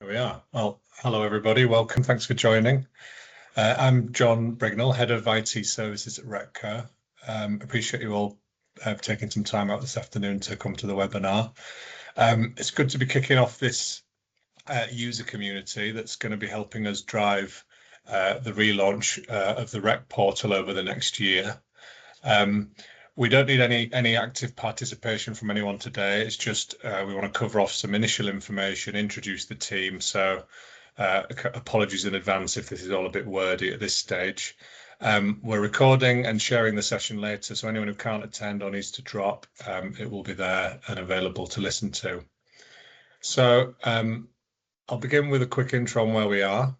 Here we are. Well, hello everybody. Welcome. Thanks for joining. I'm John Brignall, Head of IT Services at REC. Appreciate you all taking some time out this afternoon to come to the webinar. It's good to be kicking off this user community that's going to be helping us drive the relaunch of the REC portal over the next year. We don't need any active participation from anyone today. It's just we want to cover off some initial information, introduce the team. So apologies in advance if this is all a bit wordy at this stage. We're recording and sharing the session later, so anyone who can't attend or needs to drop, it will be there and available to listen to. So I'll begin with a quick intro on where we are,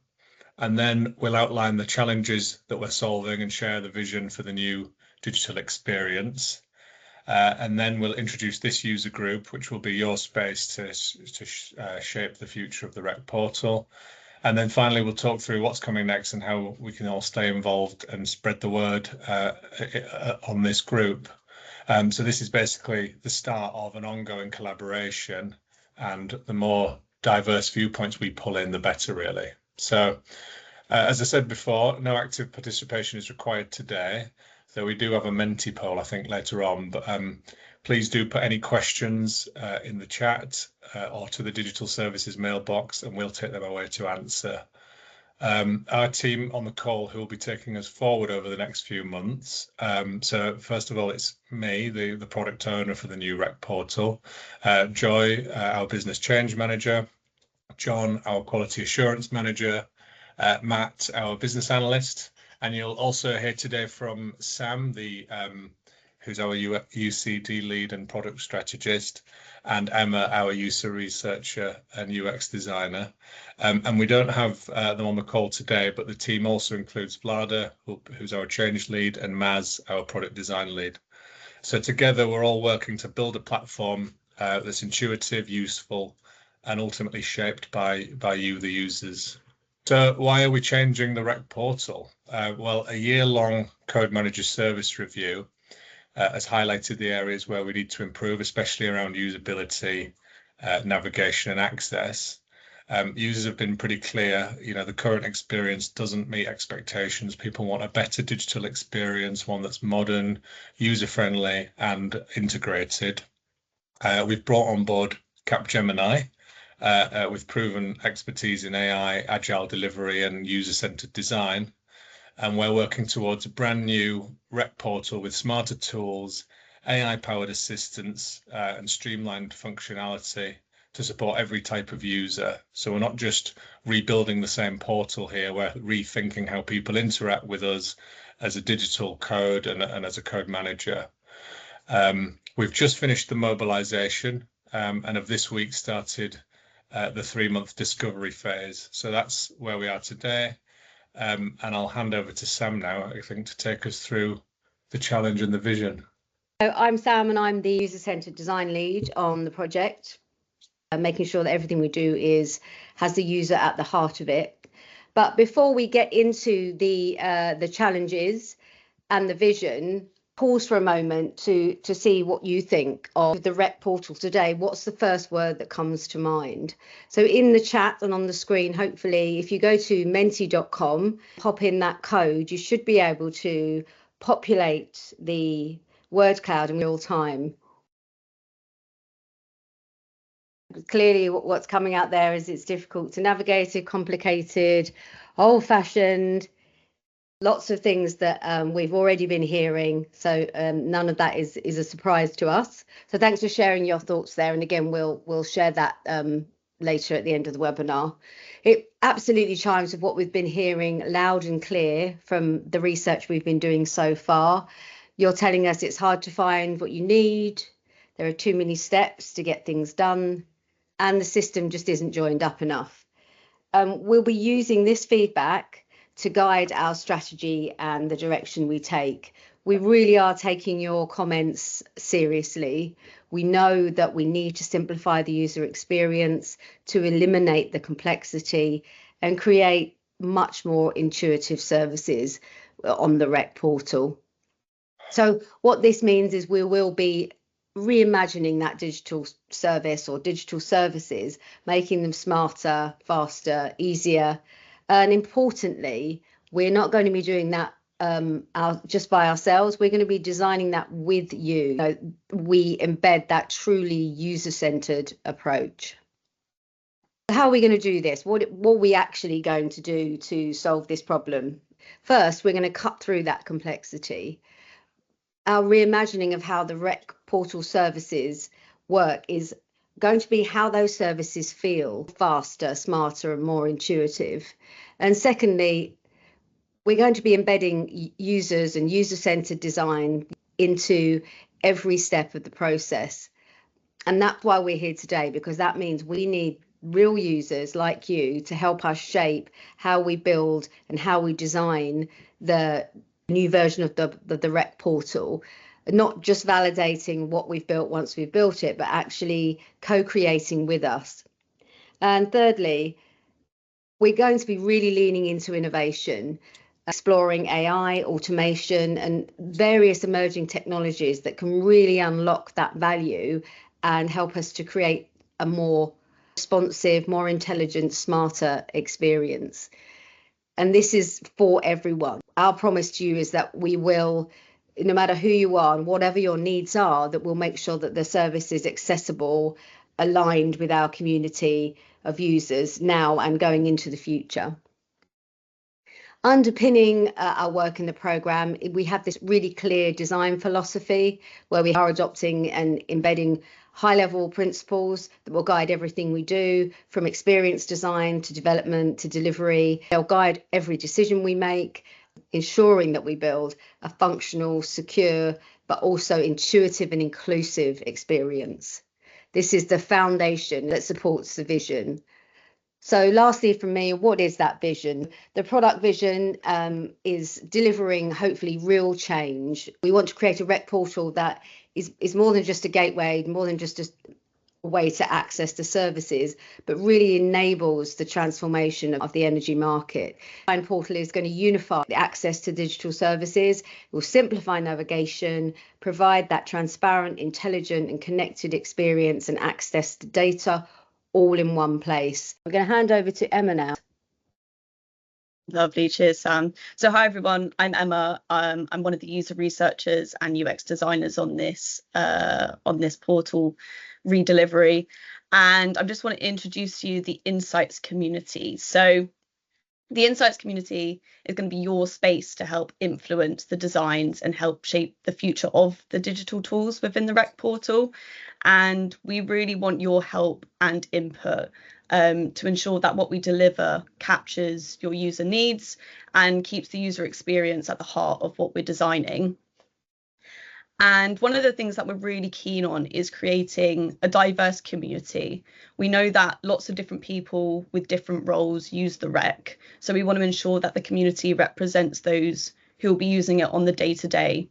and then we'll outline the challenges that we're solving and share the vision for the new digital experience. And then we'll introduce this user group, which will be your space to shape the future of the REC portal. And then finally, we'll talk through what's coming next and how we can all stay involved and spread the word on this group. So this is basically the start of an ongoing collaboration, and the more diverse viewpoints we pull in, the better, really. So as I said before, no active participation is required today. So we do have a Menti poll, I think, later on, but please do put any questions in the chat or to the digital services mailbox, and we'll take them away to answer. Our team on the call who will be taking us forward over the next few months. So first of all, it's me, the product owner for the new REC portal, Joy, our business change manager, John, our quality assurance manager, Matt, our business analyst. And you'll also hear today from Sam, who's our UCD lead and product strategist, and Emma, our user researcher and UX designer. And we don't have them on the call today, but the team also includes Vlada, who's our change lead, and Maz, our product design lead. So together, we're all working to build a platform that's intuitive, useful, and ultimately shaped by you, the users. So why are we changing the REC portal? Well, a year-long Code Manager service review has highlighted the areas where we need to improve, especially around usability, navigation and access. Users have been pretty clear, the current experience doesn't meet expectations. People want a better digital experience, one that's modern, user-friendly and integrated. We've brought on board Capgemini, with proven expertise in AI, agile delivery and user-centered design. And we're working towards a brand new REC portal with smarter tools, AI-powered assistance and streamlined functionality to support every type of user. So we're not just rebuilding the same portal here, we're rethinking how people interact with us as a digital code and as a code manager. We've just finished the mobilization and have this week started the 3-month discovery phase. So that's where we are today. And I'll hand over to Sam now, I think, to take us through the challenge and the vision. So I'm Sam, and I'm the user-centered design lead on the project, making sure that everything we do has the user at the heart of it. But before we get into the challenges and the vision, pause for a moment to see what you think of the REC portal today. What's the first word that comes to mind? So in the chat and on the screen, hopefully, if you go to menti.com, pop in that code, you should be able to populate the word cloud in real time. Clearly, what's coming out there is it's difficult to navigate, it's complicated, old-fashioned. Lots of things that we've already been hearing, so none of that is a surprise to us. So thanks for sharing your thoughts there, and again we'll share that later at the end of the webinar. It absolutely chimes with what we've been hearing loud and clear from the research we've been doing so far. You're telling us it's hard to find what you need, there are too many steps to get things done, and the system just isn't joined up enough. We'll be using this feedback to guide our strategy and the direction we take. We really are taking your comments seriously. We know that we need to simplify the user experience, to eliminate the complexity and create much more intuitive services on the REC portal. So what this means is we will be reimagining that digital service or digital services, making them smarter, faster, easier. And importantly, we're not going to be doing that just by ourselves. We're going to be designing that with you. So we embed that truly user-centered approach. How are we going to do this? What are we actually going to do to solve this problem? First, we're going to cut through that complexity. Our reimagining of how the REC Portal services work is going to be how those services feel faster, smarter, and more intuitive. And secondly, we're going to be embedding users and user-centered design into every step of the process. And that's why we're here today, because that means we need real users like you to help us shape how we build and how we design the new version of the REC portal, not just validating what we've built once we've built it, but actually co-creating with us. And thirdly, we're going to be really leaning into innovation, exploring AI, automation, and various emerging technologies that can really unlock that value and help us to create a more responsive, more intelligent, smarter experience. And this is for everyone. Our promise to you is that we will, no matter who you are and whatever your needs are, that we'll make sure that the service is accessible, aligned with our community of users now and going into the future. Underpinning our work in the programme, we have this really clear design philosophy where we are adopting and embedding high-level principles that will guide everything we do, from experience design to development to delivery. They'll guide every decision we make, ensuring that we build a functional, secure, but also intuitive and inclusive experience. This is the foundation that supports the vision. So lastly from me, what is that vision? The product vision is delivering hopefully real change. We want to create a REC portal that is more than just a gateway, more than just a way to access the services, but really enables the transformation of the energy market. The portal is going to unify the access to digital services, it will simplify navigation, provide that transparent, intelligent and connected experience and access to data all in one place. We're going to hand over to Emma now. Lovely, cheers, Sam. So hi everyone, I'm Emma. I'm one of the user researchers and UX designers on this portal redelivery, and I just want to introduce to you the Insights community. So the Insights community is going to be your space to help influence the designs and help shape the future of the digital tools within the REC portal. And we really want your help and input to ensure that what we deliver captures your user needs and keeps the user experience at the heart of what we're designing. And one of the things that we're really keen on is creating a diverse community. We know that lots of different people with different roles use the REC, so we want to ensure that the community represents those who will be using it on the day-to-day.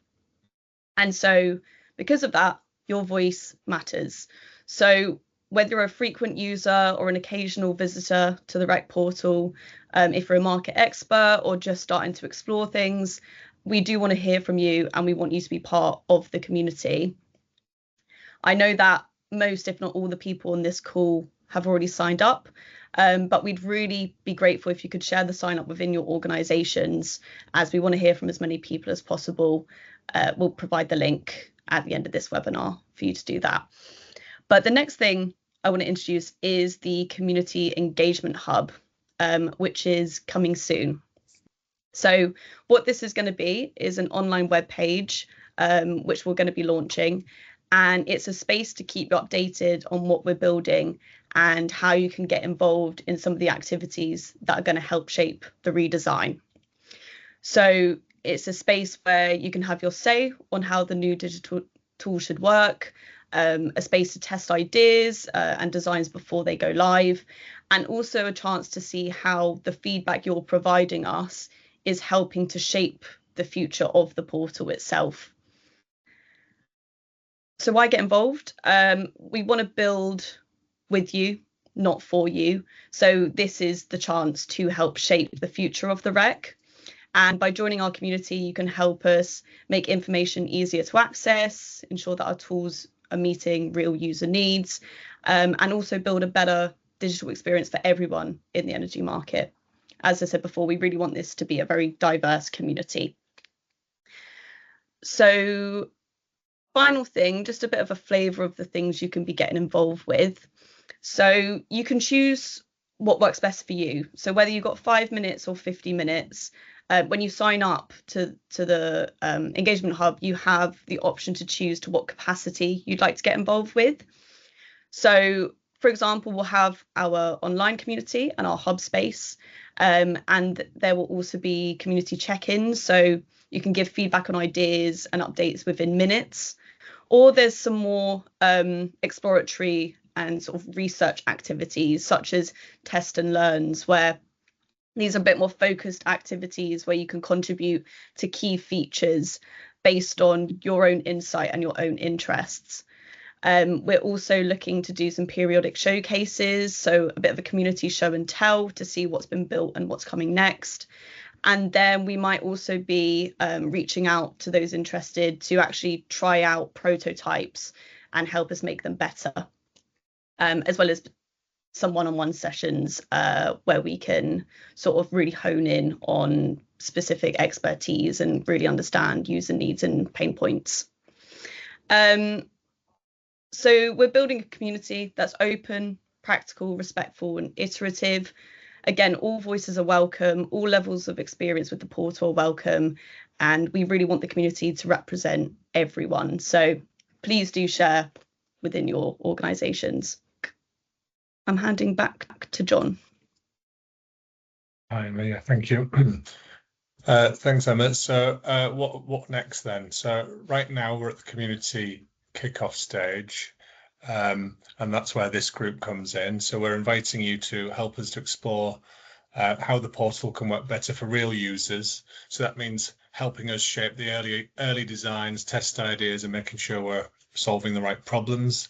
And so because of that, your voice matters. So whether you're a frequent user or an occasional visitor to the REC portal, if you're a market expert or just starting to explore things, we do want to hear from you and we want you to be part of the community. I know that most, if not all, the people on this call have already signed up, but we'd really be grateful if you could share the sign up within your organisations, as we want to hear from as many people as possible. We'll provide the link at the end of this webinar for you to do that. But the next thing I want to introduce is the Community Engagement Hub, which is coming soon. So what this is going to be is an online web page, which we're going to be launching, and it's a space to keep you updated on what we're building and how you can get involved in some of the activities that are going to help shape the redesign. So it's a space where you can have your say on how the new digital tool should work, a space to test ideas and designs before they go live, and also a chance to see how the feedback you're providing us is helping to shape the future of the portal itself. So why get involved? We want to build with you, not for you. So this is the chance to help shape the future of the REC. And by joining our community, you can help us make information easier to access, ensure that our tools are meeting real user needs, and also build a better digital experience for everyone in the energy market. As I said before, we really want this to be a very diverse community. So final thing, just a bit of a flavour of the things you can be getting involved with. So you can choose what works best for you. So whether you've got 5 minutes or 50 minutes, when you sign up to the engagement hub, you have the option to choose to what capacity you'd like to get involved with. So for example, we'll have our online community and our hub space, and there will also be community check-ins. So you can give feedback on ideas and updates within minutes. Or there's some more exploratory and sort of research activities, such as test and learns, where these are a bit more focused activities where you can contribute to key features based on your own insight and your own interests. We're also looking to do some periodic showcases, so a bit of a community show and tell to see what's been built and what's coming next. And then we might also be reaching out to those interested to actually try out prototypes and help us make them better, as well as some one-on-one sessions where we can sort of really hone in on specific expertise and really understand user needs and pain points. So we're building a community that's open, practical, respectful, and iterative. Again, all voices are welcome, all levels of experience with the portal are welcome, and we really want the community to represent everyone. So please do share within your organisations. I'm handing back to John. Hi, Mia. Thank you. Thanks, Emma. So what next then? So right now we're at the community kickoff stage, and that's where this group comes in. So we're inviting you to help us to explore how the portal can work better for real users. So that means helping us shape the early designs, test ideas, and making sure we're solving the right problems.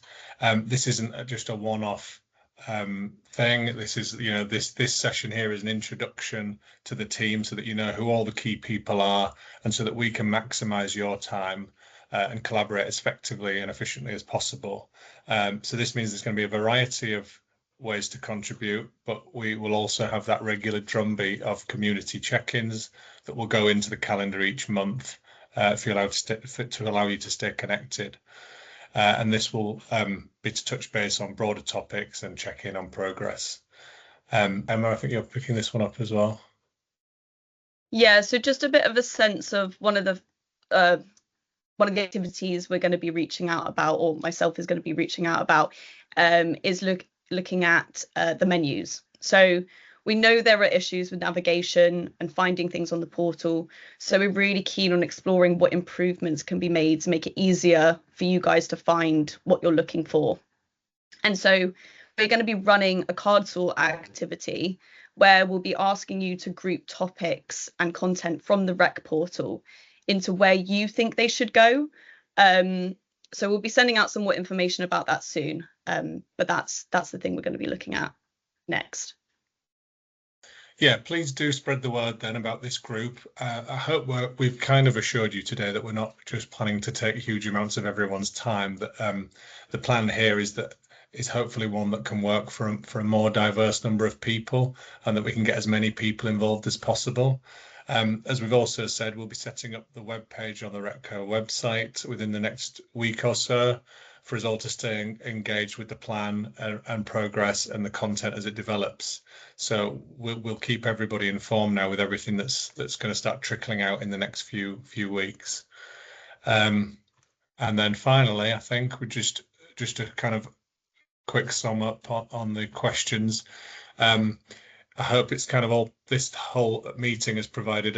This isn't just a one-off thing. This is, this session here is an introduction to the team so that you know who all the key people are, and so that we can maximize your time and collaborate as effectively and efficiently as possible. So this means there's going to be a variety of ways to contribute, but we will also have that regular drumbeat of community check-ins that will go into the calendar each month to allow you to stay connected. And this will be to touch base on broader topics and check in on progress. Emma, I think you're picking this one up as well. Yeah, so just a bit of a sense of one of the activities we're going to be reaching out about, or myself is going to be reaching out about, is looking at the menus. So we know there are issues with navigation and finding things on the portal, so we're really keen on exploring what improvements can be made to make it easier for you guys to find what you're looking for. And so we're going to be running a card sort activity where we'll be asking you to group topics and content from the REC portal into where you think they should go. So we'll be sending out some more information about that soon, but that's the thing we're going to be looking at next. Yeah, please do spread the word then about this group. I hope we've kind of assured you today that we're not just planning to take huge amounts of everyone's time. That the plan here is hopefully one that can work for a more diverse number of people, and that we can get as many people involved as possible. As we've also said, we'll be setting up the web page on the RECCO website within the next week or so for us all to stay engaged with the plan and progress and the content as it develops. So we'll keep everybody informed now with everything that's going to start trickling out in the next few weeks. And then finally, I think we just a kind of quick sum up on the questions. I hope it's kind of all, this whole meeting has provided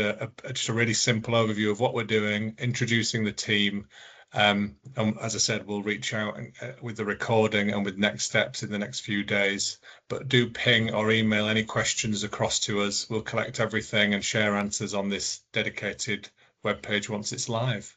just a really simple overview of what we're doing, introducing the team. And as I said, we'll reach out with the recording and with next steps in the next few days. But do ping or email any questions across to us. We'll collect everything and share answers on this dedicated webpage once it's live.